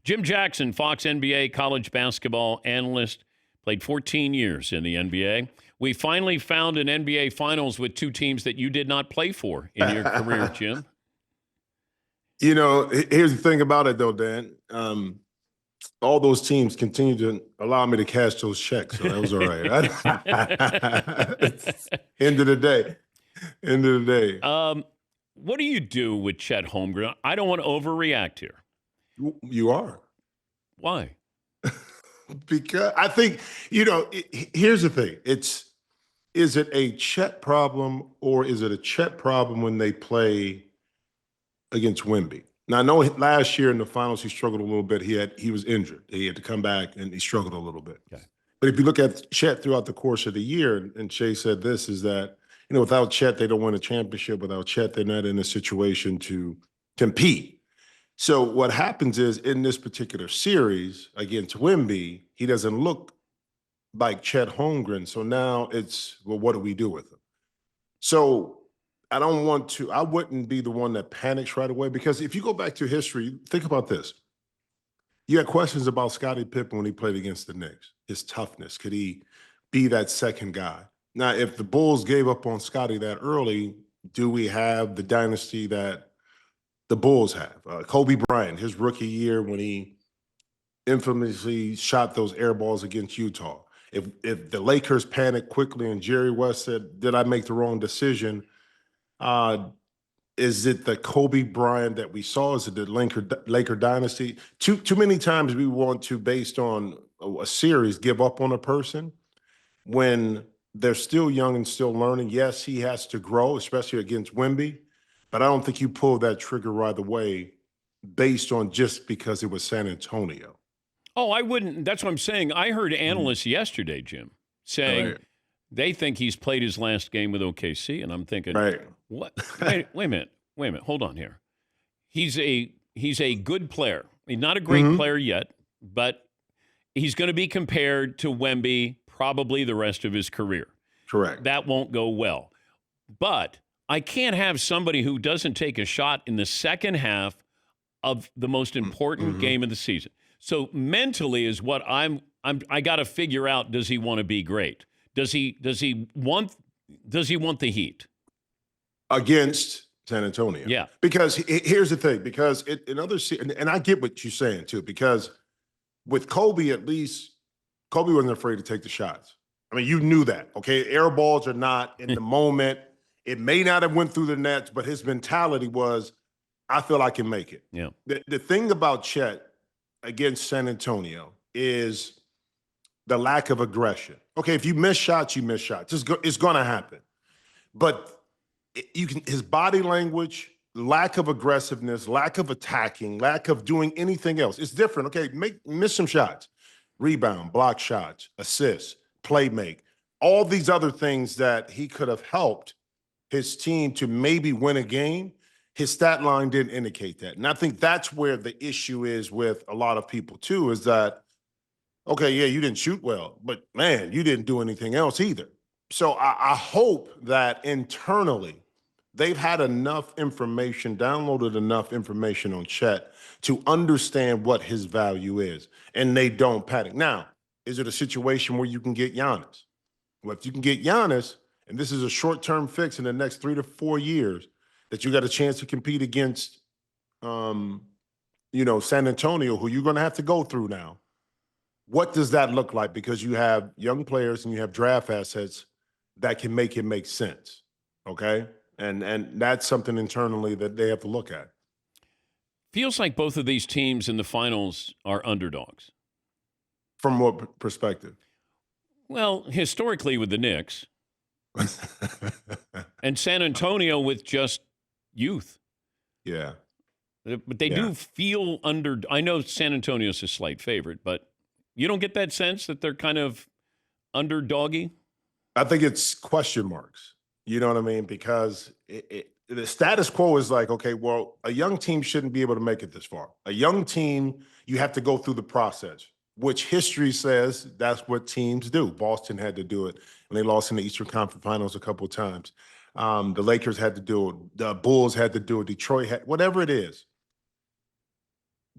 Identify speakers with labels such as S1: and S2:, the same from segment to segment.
S1: Jim Jackson, Fox NBA college basketball analyst, played 14 years in the NBA. We finally found an NBA Finals with two teams that you did not play for in your career, Jim.
S2: You know, here's the thing about it, though, Dan. All those teams continue to allow me to cash those checks, so that was all right. End of the day. End of the day.
S1: What do you do with Chet Holmgren? I don't want to overreact here.
S2: You are.
S1: Why?
S2: Because I think, here's the thing. Is it a Chet problem or is it a Chet problem when they play against Wemby? Now, I know last year in the finals he struggled a little bit. He was injured. He had to come back and he struggled a little bit.
S1: Okay.
S2: But if you look at Chet throughout the course of the year, and Shea said this, is that, without Chet, they don't win a championship. Without Chet, they're not in a situation to compete. So what happens is in this particular series against Wemby, he doesn't look like Chet Holmgren. So now it's, well, what do we do with him? So I wouldn't be the one that panics right away, because if you go back to history, think about this. You had questions about Scottie Pippen when he played against the Knicks, his toughness. Could he be that second guy? Now, if the Bulls gave up on Scottie that early, do we have the dynasty that the Bulls have? Kobe Bryant, his rookie year when he infamously shot those air balls against Utah. If the Lakers panicked quickly and Jerry West said, did I make the wrong decision? Is it the Kobe Bryant that we saw? Is it the Laker dynasty? Too many times we want to, based on a series, give up on a person when they're still young and still learning. Yes, he has to grow, especially against Wemby, but I don't think you pull that trigger right away based on just because it was San Antonio.
S1: Oh, I wouldn't. That's what I'm saying. I heard analysts yesterday, Jim, saying they think he's played his last game with OKC, and I'm thinking, what? Wait a minute. Hold on here. He's a good player. He's not a great player yet, but he's going to be compared to Wemby probably the rest of his career.
S2: Correct.
S1: That won't go well. But I can't have somebody who doesn't take a shot in the second half of the most important game of the season. So mentally is what I got to figure out. Does he want to be great? Does he want the heat
S2: against San Antonio?
S1: Yeah.
S2: Because here's the thing. Because and I get what you're saying too. Because with Kobe, at least Kobe wasn't afraid to take the shots. I mean, you knew that. Okay, air balls are not in the moment. It may not have went through the nets, but his mentality was, I feel I can make it.
S1: Yeah.
S2: The thing about Chet against San Antonio is the lack of aggression. Okay, if you miss shots, you miss shots. It's going to happen. But his body language, lack of aggressiveness, lack of attacking, lack of doing anything else. It's different. Okay, miss some shots. Rebound, block shots, assists, play make. All these other things that he could have helped his team to maybe win a game, his stat line didn't indicate that. And I think that's where the issue is with a lot of people too, is that, okay, yeah, you didn't shoot well, but man, you didn't do anything else either. So I hope that internally they've had enough information, downloaded enough information on Chet to understand what his value is, and they don't panic. Now, is it a situation where you can get Giannis? Well, if you can get Giannis, and this is a short-term fix in the next 3 to 4 years, that you got a chance to compete against, San Antonio, who you're going to have to go through now. What does that look like? Because you have young players and you have draft assets that can make it make sense, okay? And that's something internally that they have to look at.
S1: Feels like both of these teams in the finals are underdogs.
S2: From what perspective?
S1: Well, historically with the Knicks and San Antonio with just youth.
S2: Yeah.
S1: But they do feel under. I know San Antonio's a slight favorite, but you don't get that sense that they're kind of underdoggy?
S2: I think it's question marks. You know what I mean? Because the status quo is like, okay, well, a young team shouldn't be able to make it this far. A young team, you have to go through the process, which history says that's what teams do. Boston had to do it when they lost in the Eastern Conference Finals a couple of times. The Lakers had to do it. The Bulls had to do it. Detroit had, whatever it is.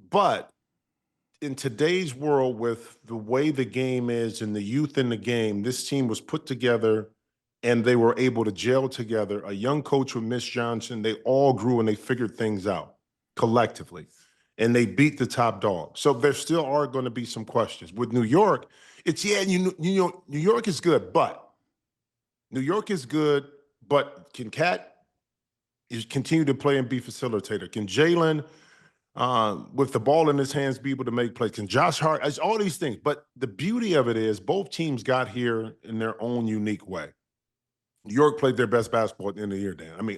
S2: But in today's world, with the way the game is and the youth in the game, this team was put together and they were able to gel together. A young coach with Miss Johnson, they all grew and they figured things out collectively. And they beat the top dog. So there still are going to be some questions. With New York, it's, New York is good, but can Cat continue to play and be facilitator? Can Jalen, with the ball in his hands, be able to make plays? Can Josh Hart? It's all these things. But the beauty of it is both teams got here in their own unique way. New York played their best basketball at the end of the year, Dan. I mean,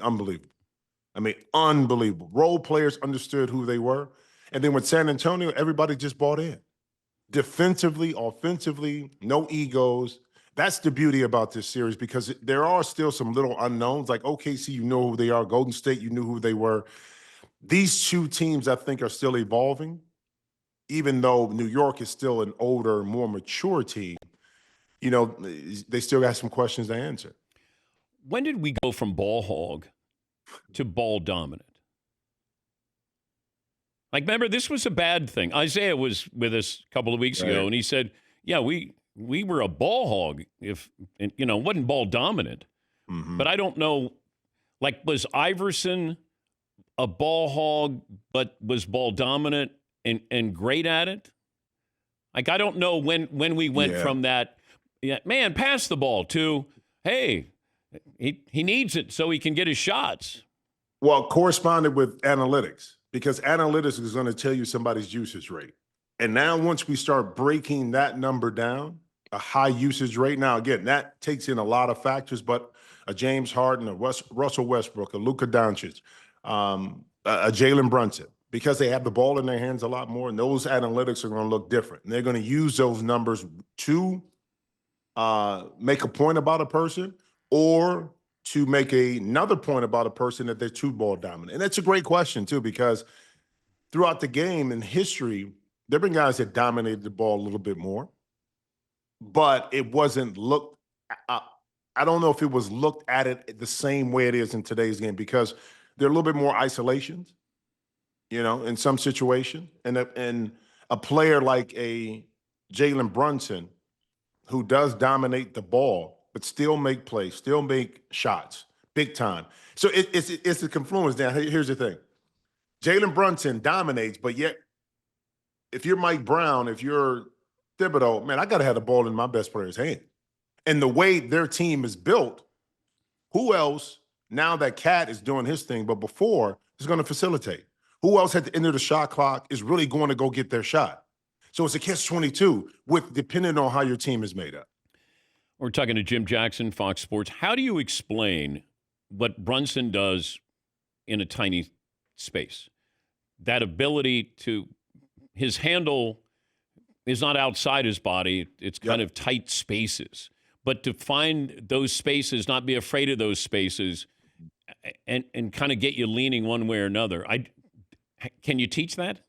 S2: unbelievable. Role players understood who they were. And then with San Antonio, everybody just bought in. Defensively, offensively, no egos. That's the beauty about this series, because there are still some little unknowns. Like OKC, you know who they are. Golden State, you knew who they were. These two teams, I think, are still evolving, even though New York is still an older, more mature team. They still got some questions to answer.
S1: When did we go from ball hog to ball dominant? Like, remember, this was a bad thing. Isaiah was with us a couple of weeks ago, and he said, yeah, we were a ball hog if, wasn't ball dominant. Mm-hmm. But I don't know, like, was Iverson a ball hog but was ball dominant and great at it? Like, I don't know when we went from that, man, pass the ball, to, hey, he needs it so he can get his shots.
S2: Well, corresponded with analytics, because analytics is going to tell you somebody's usage rate. And now once we start breaking that number down, a high usage rate, now again, that takes in a lot of factors, but a James Harden, a Russell Westbrook, a Luka Doncic, a Jalen Brunson, because they have the ball in their hands a lot more, and those analytics are going to look different. And they're going to use those numbers to make a point about a person, or to make another point about a person that they're too ball dominant. And that's a great question, too, because throughout the game in history, there have been guys that dominated the ball a little bit more, but it wasn't looked I don't know if it was looked at it the same way it is in today's game, because there are a little bit more isolations, in some situation. And a player like a Jalen Brunson, who does dominate the ball, but still make plays, still make shots, big time. So it's a confluence. Now, here's the thing. Jalen Brunson dominates, but yet if you're Mike Brown, if you're Thibodeau, man, I got to have the ball in my best player's hand. And the way their team is built, who else, now that Cat is doing his thing, but before, is going to facilitate? Who else at the end of the shot clock is really going to go get their shot? So it's a catch-22, depending on how your team is made up.
S1: We're talking to Jim Jackson, Fox Sports. How do you explain what Brunson does in a tiny space? That ability to, his handle is not outside his body. It's kind of tight spaces. But to find those spaces, not be afraid of those spaces, and kind of get you leaning one way or another. Can you teach that?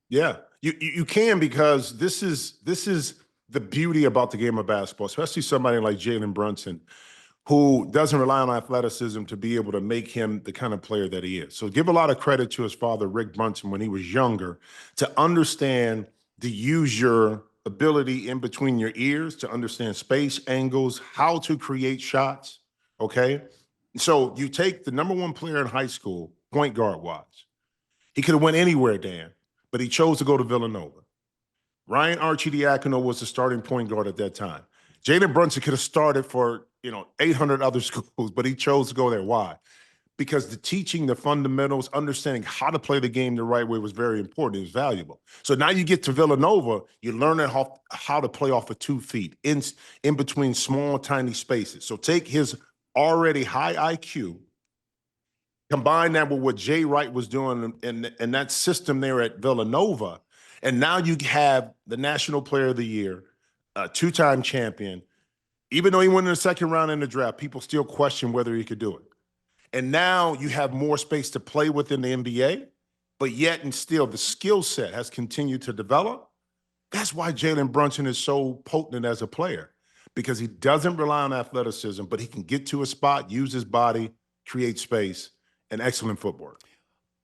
S1: Yeah,
S2: you can, because this is the beauty about the game of basketball, especially somebody like Jalen Brunson, who doesn't rely on athleticism to be able to make him the kind of player that he is. So give a lot of credit to his father, Rick Brunson, when he was younger, to understand to use your ability in between your ears to understand space, angles, how to create shots, okay? So you take the number one player in high school, point guard-wise. He could have went anywhere, Dan, but he chose to go to Villanova. Ryan Arcidiacono was the starting point guard at that time. Jalen Brunson could have started for 800 other schools, but he chose to go there. Why? Because the teaching, the fundamentals, understanding how to play the game the right way was very important. It was valuable. So now you get to Villanova, you learn how to play off of 2 feet in between small, tiny spaces. So take his already high IQ, combine that with what Jay Wright was doing in that system there at Villanova, and now you have the National Player of the Year, a 2-time champion. Even though he went in the second round in the draft, people still question whether he could do it. And now you have more space to play within the NBA, but yet and still the skill set has continued to develop. That's why Jalen Brunson is so potent as a player, because he doesn't rely on athleticism, but he can get to a spot, use his body, create space, and excellent footwork.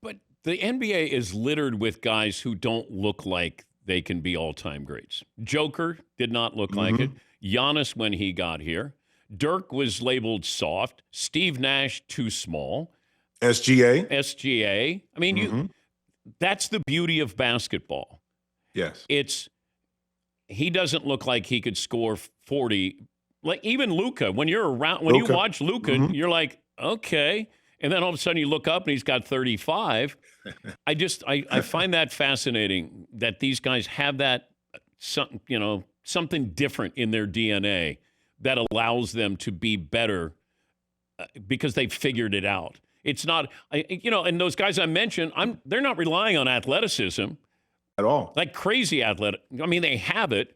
S1: But the NBA is littered with guys who don't look like they can be all-time greats. Joker did not look like it. Giannis when he got here. Dirk was labeled soft. Steve Nash too small.
S2: SGA.
S1: I mean, that's the beauty of basketball.
S2: Yes.
S1: He doesn't look like he could score 40. Like even Luka, when you watch Luka, you're like, okay. And then all of a sudden you look up and he's got 35. I find that fascinating that these guys have that something different in their DNA that allows them to be better because they've figured it out. It's not, and those guys I mentioned, they're not relying on athleticism
S2: at all.
S1: Like crazy athletic. I mean, they have it,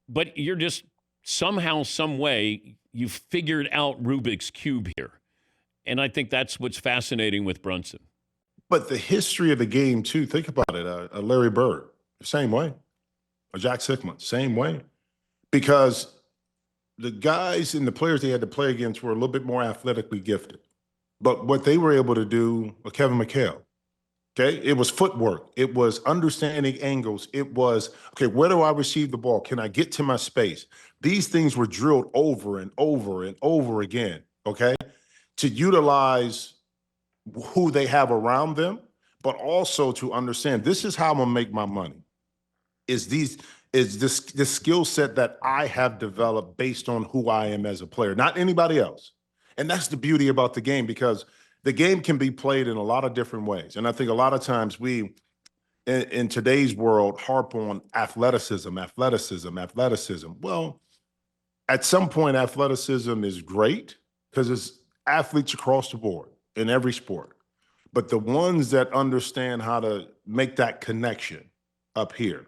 S1: but you're just somehow, some way, you've figured out Rubik's Cube here. And I think that's what's fascinating with Brunson.
S2: But the history of the game, too, think about it. Larry Bird, same way. Or Jack Sikman, same way. Because the guys and the players they had to play against were a little bit more athletically gifted. But what they were able to do, Kevin McHale, okay, it was footwork. It was understanding angles. It was, okay, where do I receive the ball? Can I get to my space? These things were drilled over and over and over again, okay, to utilize who they have around them, but also to understand this is how I'm going to make my money. Is this skill set that I have developed based on who I am as a player, not anybody else. And that's the beauty about the game, because the game can be played in a lot of different ways. And I think a lot of times we, in today's world, harp on athleticism. Well, at some point, athleticism is great because it's athletes across the board in every sport. But the ones that understand how to make that connection up here,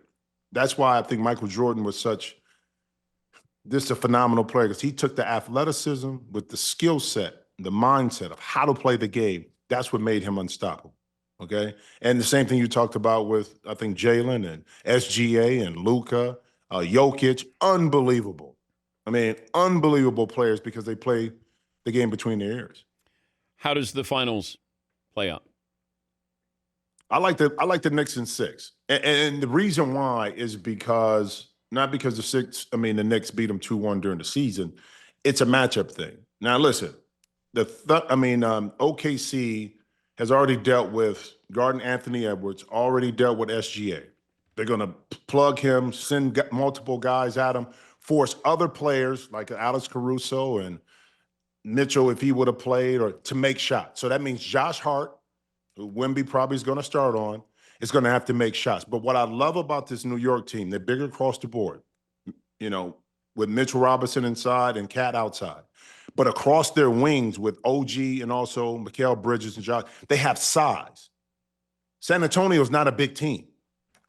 S2: that's why I think Michael Jordan was a phenomenal player, because he took the athleticism with the skill set, the mindset of how to play the game. That's what made him unstoppable, okay? And the same thing you talked about with, I think, Jalen and SGA and Luka, Jokic, unbelievable. I mean, unbelievable players because they play the game between their ears.
S1: How does the finals play out?
S2: I like the Knicks in 6. And the reason why is because, not because the Knicks beat them 2-1 during the season. It's a matchup thing. Now, listen, OKC has already dealt with guarding Anthony Edwards, already dealt with SGA. They're going to plug him, send multiple guys at him, force other players like Alex Caruso and Mitchell, if he would have played, or to make shots. So that means Josh Hart, who Wemby probably is going to start on, is going to have to make shots. But what I love about this New York team, they're bigger across the board, with Mitchell Robinson inside and Cat outside. But across their wings with OG and also Mikal Bridges and Josh, they have size. San Antonio is not a big team.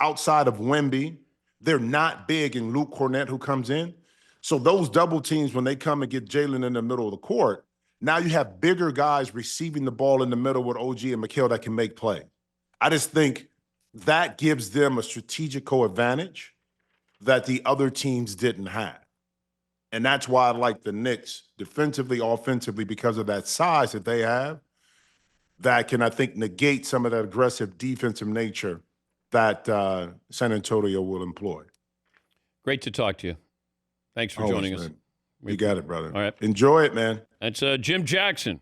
S2: Outside of Wemby, they're not big, and Luke Cornett, who comes in. So those double teams, when they come and get Jalen in the middle of the court, now you have bigger guys receiving the ball in the middle with OG and Mikal that can make play. I just think that gives them a strategical advantage that the other teams didn't have. And that's why I like the Knicks defensively, offensively, because of that size that they have that can, I think, negate some of that aggressive defensive nature that San Antonio will employ.
S1: Great to talk to you. Thanks for joining us.
S2: You got it, brother.
S1: All right.
S2: Enjoy it, man.
S1: That's Jim Jackson.